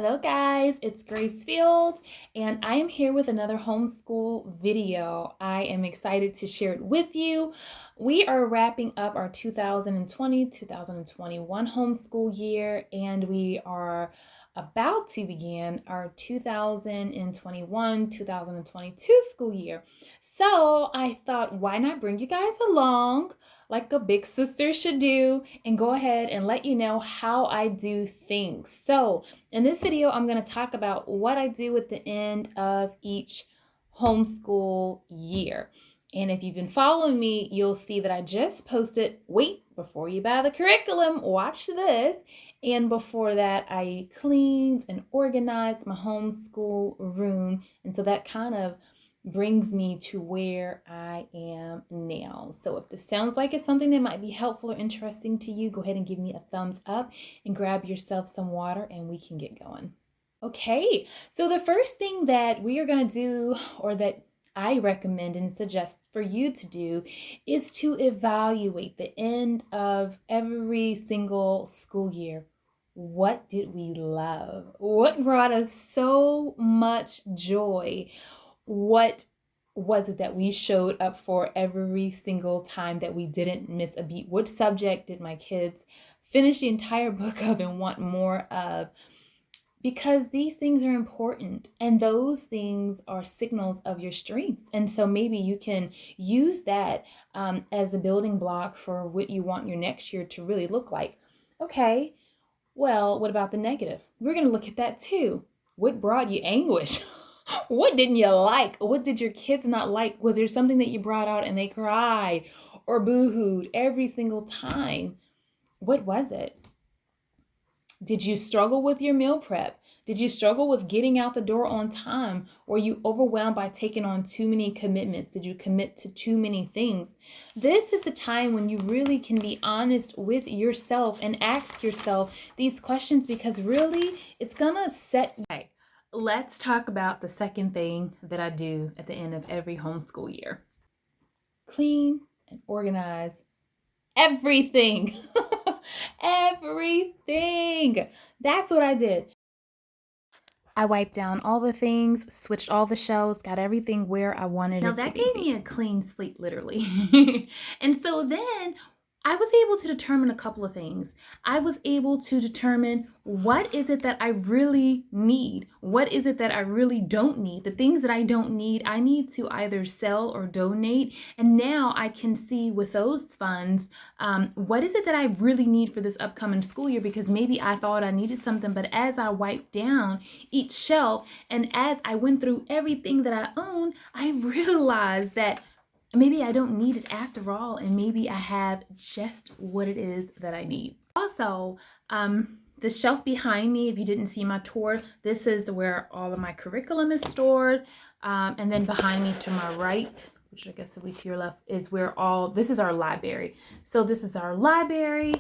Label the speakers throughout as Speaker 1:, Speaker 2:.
Speaker 1: Hello guys, it's Grace.Filled and I am here with another homeschool video. I am excited to share it with you. We are wrapping up our 2020-2021 homeschool year and we are about to begin our 2021-2022 school year. So I thought, why not bring you guys along like a big sister should do and go ahead and let you know how I do things. So in this video, I'm going to talk about what I do at the end of each homeschool year. And if you've been following me, you'll see that I just posted, wait, before you buy the curriculum, watch this. And before that, I cleaned and organized my homeschool room. And so that kind of brings me to where I am now. So if this sounds like it's something that might be helpful or interesting to you, go ahead and give me a thumbs up and grab yourself some water and we can get going. Okay, so the first thing that we are going to do, or that I recommend and suggest for you to do, is to evaluate the end of every single school year. What did we love? What brought us so much joy? What was it that we showed up for every single time that we didn't miss a beat? What subject did my kids finish the entire book of and want more of? Because these things are important and those things are signals of your strengths. And so maybe you can use that as a building block for what you want your next year to really look like. Okay, well, what about the negative? We're going to look at that too. What brought you anguish? What didn't you like? What did your kids not like? Was there something that you brought out and they cried or boo-hooed every single time? What was it? Did you struggle with your meal prep? Did you struggle with getting out the door on time? Were you overwhelmed by taking on too many commitments? Did you commit to too many things? This is the time when you really can be honest with yourself and ask yourself these questions, because really it's gonna set you. Okay, let's talk about the second thing that I do at the end of every homeschool year. Clean and organize everything. Everything. That's what I did. I wiped down all the things, switched all the shelves, got everything where I wanted it to be. Now that gave me a clean slate, literally. And so then I was able to determine a couple of things. I was able to determine, what is it that I really need? What is it that I really don't need? The things that I don't need, I need to either sell or donate. And now I can see with those funds, what is it that I really need for this upcoming school year? Because maybe I thought I needed something, but as I wiped down each shelf and as I went through everything that I own, I realized that maybe I don't need it after all, and maybe I have just what it is that I need. Also, the shelf behind me, if you didn't see my tour, this is where all of my curriculum is stored. And then behind me to my right, which I guess will be to your left, is where this is our library. So this is our library,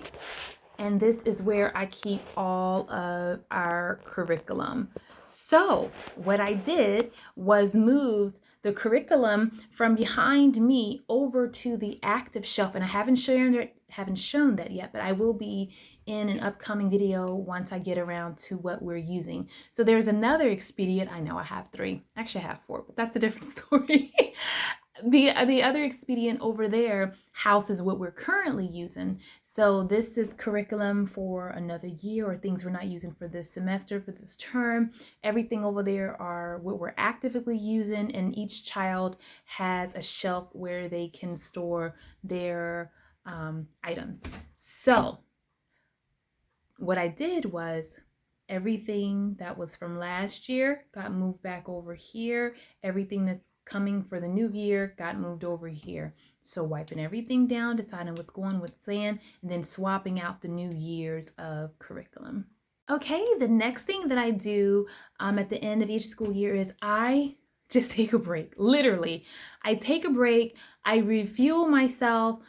Speaker 1: and this is where I keep all of our curriculum. So what I did was moved the curriculum from behind me over to the active shelf, and I haven't shown that yet, but I will be in an upcoming video once I get around to what we're using. So there's another expedient. I know I have 3. Actually, I have 4, but that's a different story. The other expedient over there houses what we're currently using. So this is curriculum for another year, or things we're not using for this semester, for this term. Everything over there are what we're actively using, and each child has a shelf where they can store their items. So what I did was, everything that was from last year got moved back over here. Everything that's coming for the new year got moved over here. So wiping everything down, deciding what's going with sand, and then swapping out the new years of curriculum. Okay, the next thing that I do at the end of each school year is I just take a break. Literally, I take a break. I refuel myself.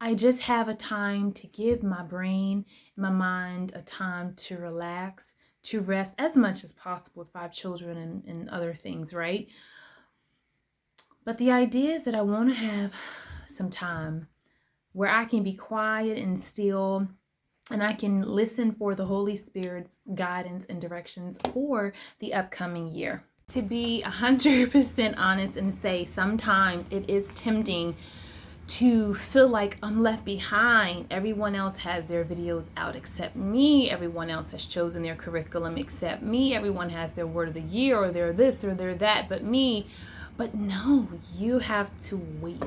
Speaker 1: I just have a time to give my brain, my mind a time to relax, to rest as much as possible with 5 children and other things, right? But the idea is that I want to have some time where I can be quiet and still and I can listen for the Holy Spirit's guidance and directions for the upcoming year. To be 100% honest and say, sometimes it is tempting to feel like I'm left behind. Everyone else has their videos out except me. Everyone else has chosen their curriculum except me. Everyone has their word of the year, or they're this or they're that, but me. But no, you have to wait.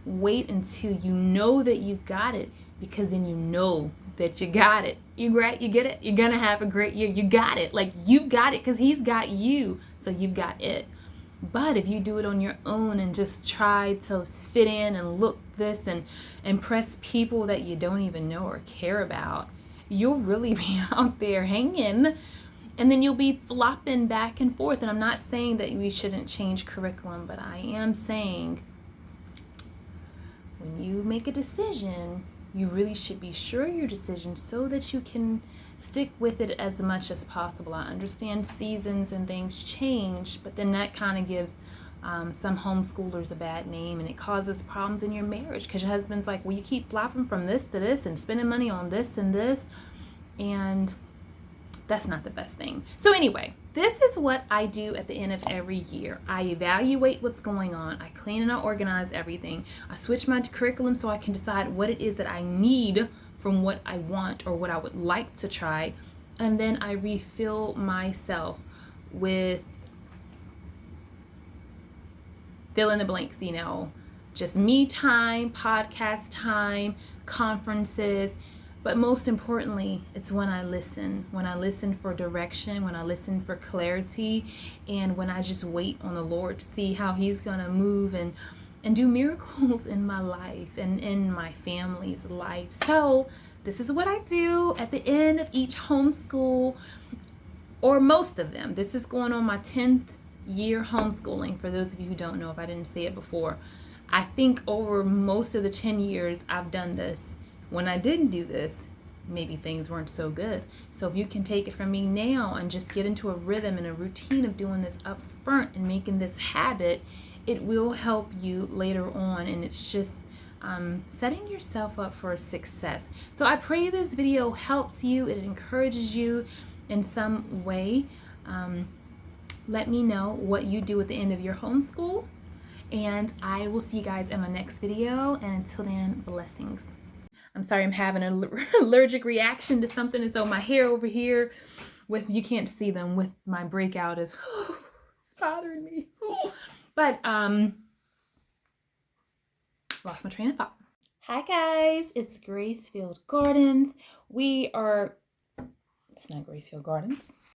Speaker 1: Wait until you know that you got it, because then you know that you got it. You right? You get it? You're gonna have a great year. You got it. Like, you've got it because he's got you. So you've got it. But if you do it on your own and just try to fit in and look this and impress people that you don't even know or care about, you'll really be out there hanging, and then you'll be flopping back and forth. And I'm not saying that we shouldn't change curriculum, but I am saying when you make a decision, you really should be sure of your decision so that you can stick with it as much as possible. I understand seasons and things change, but then that kind of gives some homeschoolers a bad name, and it causes problems in your marriage because your husband's like, well, you keep flopping from this to this and spending money on this and this, and that's not the best thing. So anyway, this is what I do at the end of every year. I evaluate what's going on. I clean and I organize everything. I switch my curriculum so I can decide what it is that I need from what I want or what I would like to try. And then I refill myself with fill in the blanks, just me time, podcast time, conferences. But most importantly, it's when I listen for direction, when I listen for clarity, and when I just wait on the Lord to see how he's going to move and do miracles in my life and in my family's life. So this is what I do at the end of each homeschool, or most of them. This is going on my 10th year homeschooling, for those of you who don't know, if I didn't say it before. I think over most of the 10 years I've done this. When I didn't do this, maybe things weren't so good. So if you can take it from me now and just get into a rhythm and a routine of doing this up front and making this habit, it will help you later on. And it's just setting yourself up for success. So I pray this video helps you, it encourages you in some way. Let me know what you do at the end of your homeschool, and I will see you guys in my next video. And until then, blessings. I'm sorry, I'm having an allergic reaction to something, and so my hair over here, you can't see them, with my breakout is it's bothering me. But lost my train of thought. Hi guys, it's Grace.Filled Gardens. It's not Grace.Filled Gardens.